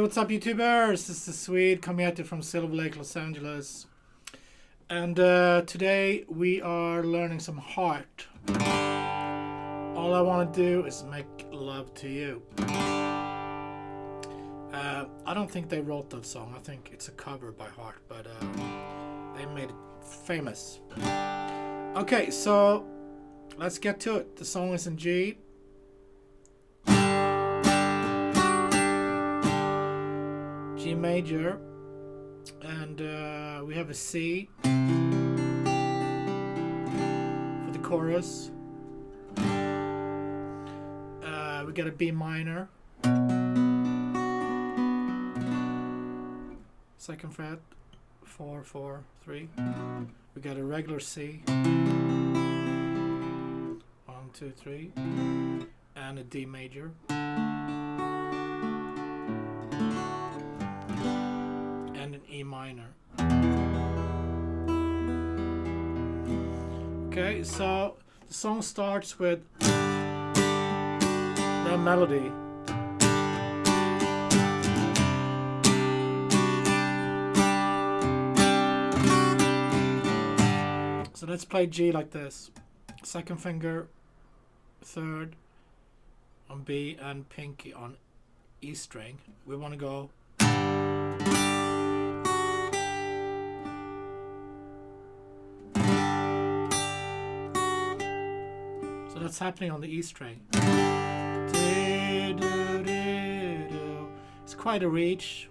what's up, YouTubers? This is Swede coming at you from Silver Lake, Los Angeles. And today we are learning some heart. All I want to do is make love to you. I don't think they wrote that song. I think it's a cover by Heart, but they made it famous. Okay, so let's get to it. The song is in G. G major, and we have a C for the chorus. We got a B minor, second fret, 4, 4, 3. We got a regular C, 1, 2, 3, and a D major. And an E minor. Okay, so the song starts with that melody. So let's play G like this. Second finger, third on B, and pinky on E string. We want to go. So that's happening on the E string. It's quite a reach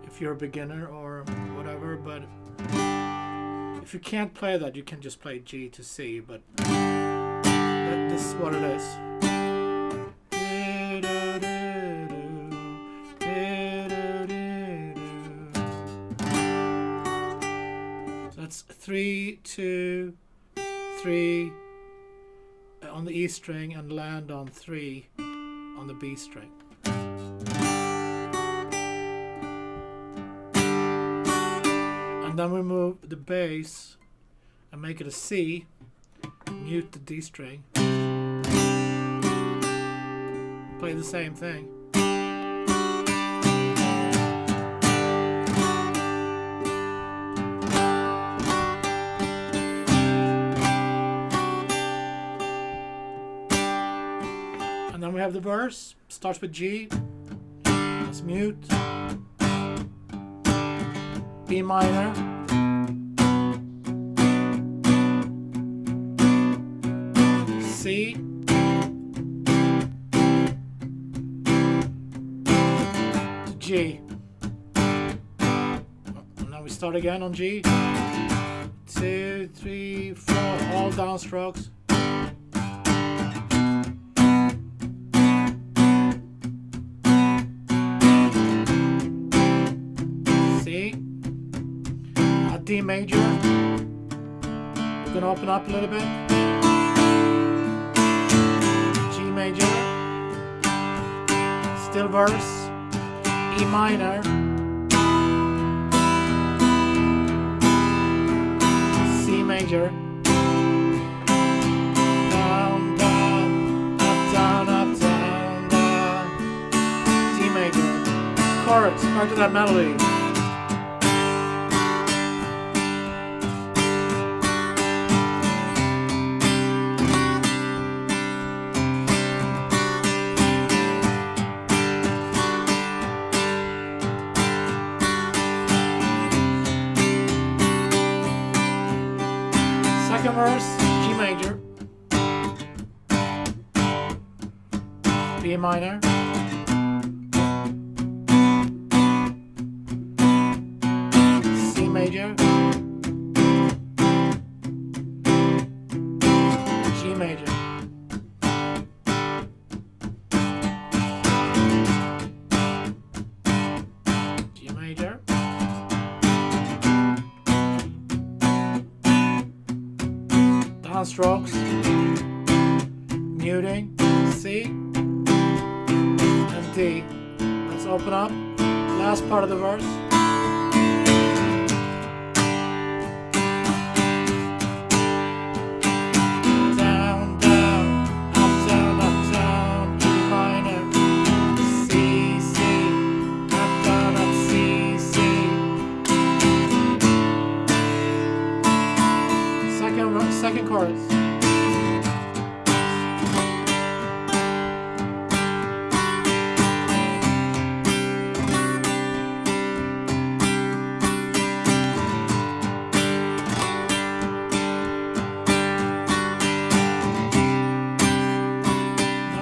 if you're a beginner or whatever, but if you can't play that, you can just play G to C, but this is what it is. So that's 3, 2, 3 on the E string and land on 3 on the B string. And then we move the bass and make it a C, mute the D string, play the same thing. And then we have the verse, starts with G, let's mute, B minor, C, to G. And now we start again on G, 2, 3, 4, all downstrokes. D major. We're going to open up a little bit. G major. Still verse. E minor. C major. Down, down, up, down, up, down, down. D major. Chorus. Back to that melody. Second verse, G major, B minor, C major, G major, G major, strokes, muting, C, and D. Let's open up, last part of the verse. Down, down, up, down, E minor, C, C,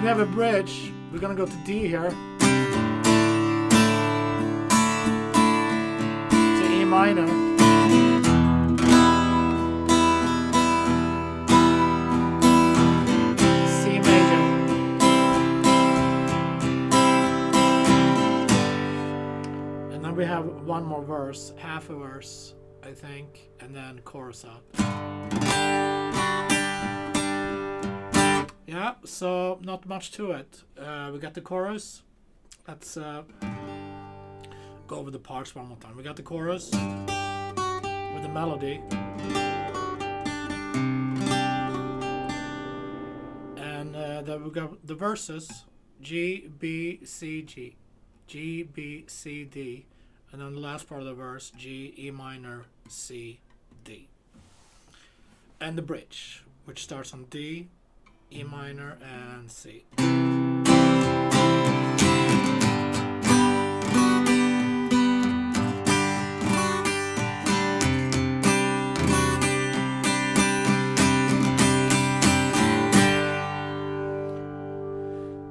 we have a bridge. We're gonna go to D here. To E minor. C major. And then we have one more verse, half a verse, I think, and then chorus out. Yeah, so not much to it. We got the chorus. Let's go over the parts one more time. We got the chorus with the melody. And then we got the verses. G, B, C, G. G, B, C, D. And then the last part of the verse, G, E minor, C, D. And the bridge, which starts on D, E minor, and C.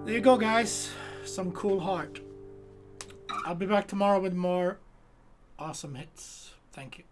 There you go, guys. Some cool heart. I'll be back tomorrow with more awesome hits. Thank you.